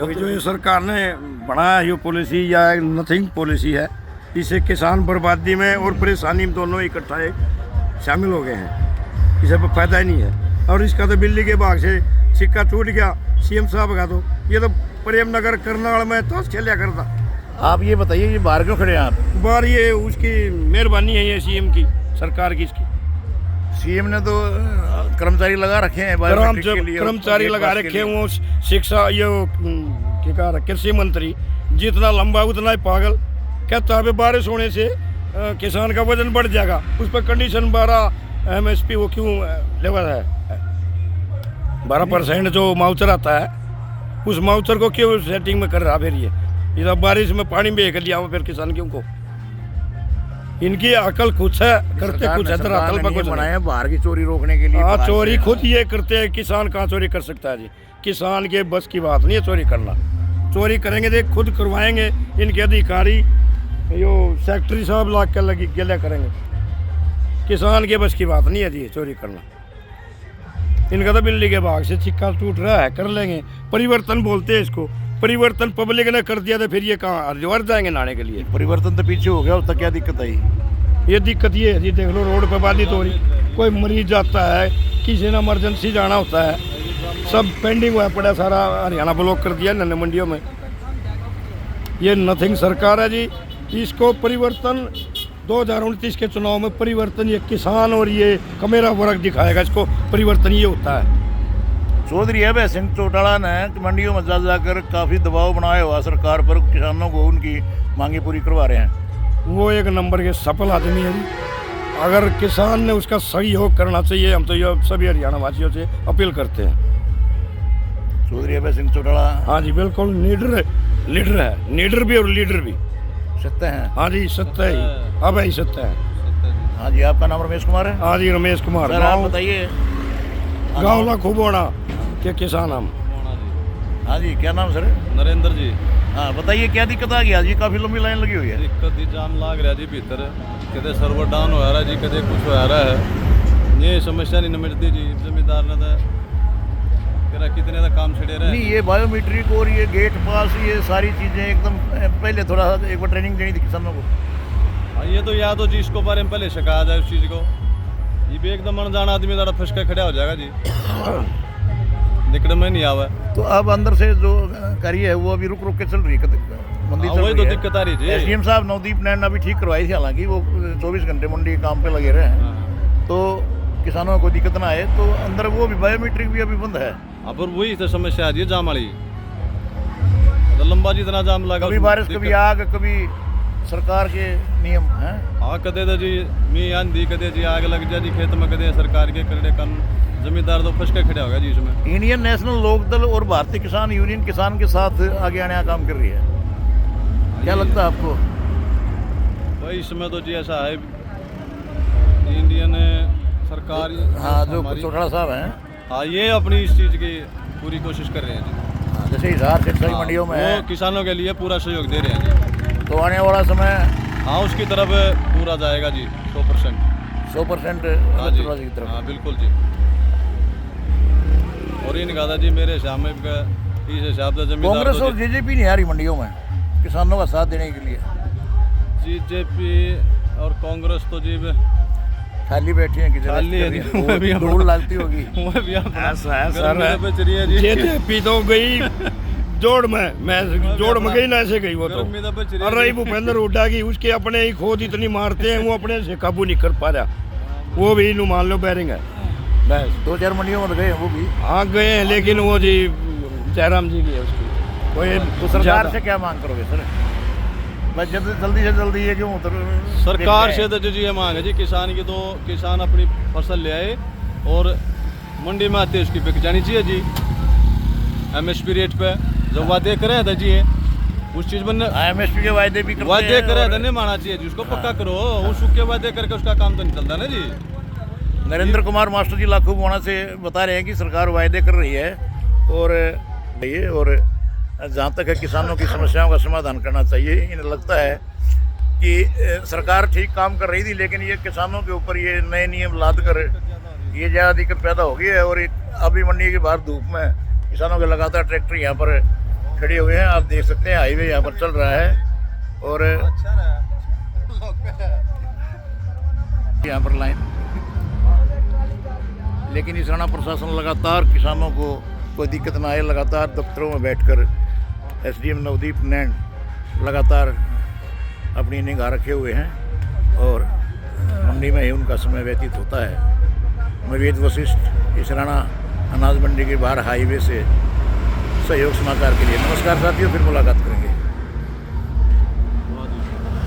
जो ये सरकार ने बनाया ये पॉलिसी या नथिंग पॉलिसी है, इससे किसान बर्बादी में और परेशानी में दोनों इकट्ठा शामिल हो गए हैं। इसे फायदा ही नहीं है। और इसका तो बिल्ली के भाग से सिक्का टूट गया सीएम साहब का। तो ये तो प्रेम नगर करनाल में तो खेलिया करता। आप ये बताइए, ये बाहर क्यों खड़े हैं आप? बार ये उसकी मेहरबानी है, ये सीएम की, सरकार की। इसकी सीएम ने तो कर्मचारी लगा रखे हैं बायोमेट्रिक के लिए, कर्मचारी लगा रखे वो शिक्षा, ये क्या कह रहा कृषि मंत्री जितना लंबा उतना ही पागल। कहता है बारिश होने से किसान का वजन बढ़ जाएगा, उस पर कंडीशन 12 MSP वो क्यों लेवल है 12% जो माउचर आता है, उस माउचर को क्यों सेटिंग में कर रहा फिर ये तो बारिश में पानी में कर दिया फिर किसान क्यों को। इनकी अकल कुछ है, करते कुछ है, अकल पर कुछ बनाया बाहर की चोरी रोकने के लिए। हाँ, चोरी खुद ये करते हैं, किसान कहाँ चोरी कर सकता है जी। किसान के बस की बात नहीं है चोरी करना। चोरी करेंगे तो खुद करवाएंगे, इनके अधिकारी यो सेक्रेटरी साहब ला के लगी गिला करेंगे। किसान के बस की बात नहीं है जी चोरी करना। इनका तो बिल्ली के भाग से सिक्का टूट रहा है, कर लेंगे। परिवर्तन बोलते हैं इसको, परिवर्तन पब्लिक ने कर दिया तो फिर ये कहाँ हरिद्वार जाएंगे नहाने के लिए। परिवर्तन तो पीछे हो गया, उसका क्या दिक्कत आई? ये दिक्कत ये है जी, देख लो रोड पर बाधित हो रही। कोई मरीज जाता है, किसी ने इमरजेंसी जाना होता है, सब पेंडिंग हुआ पड़ा। सारा हरियाणा ब्लॉक कर दिया नन्हे मंडियों में। ये नथिंग सरकार है जी। इसको परिवर्तन 2029 के चुनाव में परिवर्तन ये किसान और ये कमेरा वर्ग दिखाएगा। इसको परिवर्तन ये होता है। चौधरी अभय सिंह चौटाला ने मंडियों में जाकर काफ़ी दबाव बनाया हुआ सरकार पर, किसानों को उनकी मांगे पूरी करवा रहे हैं। वो एक नंबर के सफल आदमी है जी। अगर किसान ने उसका सहयोग करना चाहिए, हम तो ये सभी हरियाणा वासियों से अपील करते हैं। चौधरी अभय सिंह चौटाला, हाँ जी बिल्कुल लीडर है, लीडर भी और लीडर भी सत्य हैं। हाँ जी सत्य ही, अब ही सत्य है। हाँ जी, आपका नाम रमेश कुमार है? हाँ जी रमेश कुमार। सर आप बताइए। गाँव ला खुबोना के किसान हम। हाँ जी, क्या नाम सर? नरेंद्र जी। हाँ बताइए, क्या दिक्कत आ गई आज? काफ़ी लंबी लाइन लगी हुई है। दिक्कत ही जाम लाग रहा जी भीतर, कदे सर्वर डाउन हो रहा जी, कदे कुछ हो रहा है। ये समस्या नहीं निपटती जी। जमींदार ने तो कितने का काम छड़े रहे। नहीं, ये बायोमेट्रिक और ये गेट पास, ये सारी चीज़ें एकदम पहले थोड़ा एक बार ट्रेनिंग देनी थी किसानों को। हाँ, ये तो याद हो जी, इसको बारे में पहले सिखाया जाए उस चीज़ को। ये भी एकदम अनजान आदमी ज़्यादा फंस के खड़ा हो जाएगा जी, निकल में नहीं आवा। तो अब अंदर से जो करी है वो अभी रुक रुक के चल रही है मंडी। वही तो दिक्कत आ रही जी। एसडीएम साहब नवदीप नैन अभी ठीक करवाई थी, हालांकि वो 24 घंटे मंडी काम पे लगे रहे हैं, तो किसानों को दिक्कत ना आए। तो अंदर वो भी बायोमेट्रिक भी अभी बंद है। अब वही तो समस्या आ रही है जाम वाली, तो लंबा जितना जाम लगा। कभी बारिश, कभी आग, कभी सरकार के नियम हैं। हाँ, कदे तो जी मी आंधी, कदे जी आग लग जाए जी खेत में, कदे सरकार के करड़े कानून। जमींदार तो फंस के खड़े होगा जी इसमें। इंडियन नेशनल लोक दल और भारतीय किसान यूनियन किसान के साथ आगे आने का काम कर रही है। क्या लगता है आपको? भाई इसमें तो जी ऐसा है, इंडियन सरकार, हाँ जो चौटाला साहब हैं, हाँ ये अपनी इस चीज़ की पूरी कोशिश कर रहे हैं जी। हाँ, जैसे हिसार से सही मंडियों में है, वो किसानों के लिए पूरा सहयोग दे रहे हैं जी। तो आने वाला समय हाँ उसकी तरफ पूरा जाएगा जी 100%। 100% हाँ जी, की तरफ। हाँ बिल्कुल जी। और इन गादा जी मेरे हिसाब में इस हिसाब से जमीन कांग्रेस और जेजेपी नहीं आ रही मंडियों में किसानों का साथ देने के लिए। बीजेपी और कांग्रेस तो जी खाली बैठी है कि खाली है जी, धूल डालती होगी। ऐसा है सर, जेजेपी तो गई जोड़ में, मैं जोड़ में गई ना, ऐसे गई वो तो। और रही भूपेंद्र हुड्डा की, उसके अपने ही खोद इतनी मारते हैं, वो अपने से काबू नहीं कर पा रहा। वो भी नु मान लो बैरिंग है बस। 2-4 मंडियों में गए वो भी। हाँ गए हैं, लेकिन वो जी जयराम जी की है उसकी। कोई तो सरकार से क्या मांग करोगे सर? बस जल्दी से जल्दी ये क्यों सरकार से तो जी ये मांग है जी, किसान की तो किसान अपनी फसल ले आए और मंडी में आते उसकी बिक जानी चाहिए जी MSP रेट पे। जो वादे करे थे जी उस चीज में MSP के वायदे भी वादे करे थे, नहीं मानना चाहिए जी, उसको पक्का करो। उसके वादे करके उसका काम तो नहीं चलता ना जी। नरेंद्र कुमार मास्टर जी लाखों बोना से बता रहे हैं कि सरकार वायदे कर रही है और जहाँ तक है किसानों की समस्याओं का समाधान करना चाहिए। इन्हें लगता है कि सरकार ठीक काम कर रही थी, लेकिन ये किसानों के ऊपर ये नए नियम लाद कर ये ज़्यादा दिक्कत पैदा हो गई है। और अभी मंडी के बाहर धूप में किसानों के लगातार ट्रैक्टर यहाँ पर खड़े हुए हैं। आप देख सकते हैं हाईवे यहाँ पर चल रहा है और यहाँ पर लाइन, लेकिन इस राणा प्रशासन लगातार किसानों को कोई दिक्कत ना आए, लगातार दफ्तरों में बैठकर एसडीएम नवदीप नैन लगातार अपनी निगाह रखे हुए हैं और मंडी में ही उनका समय व्यतीत होता है। मैं वेद वशिष्ठ इस राणा अनाज मंडी के बाहर हाईवे से सहयोग समाचार के लिए। नमस्कार साथियों, फिर मुलाकात करेंगे।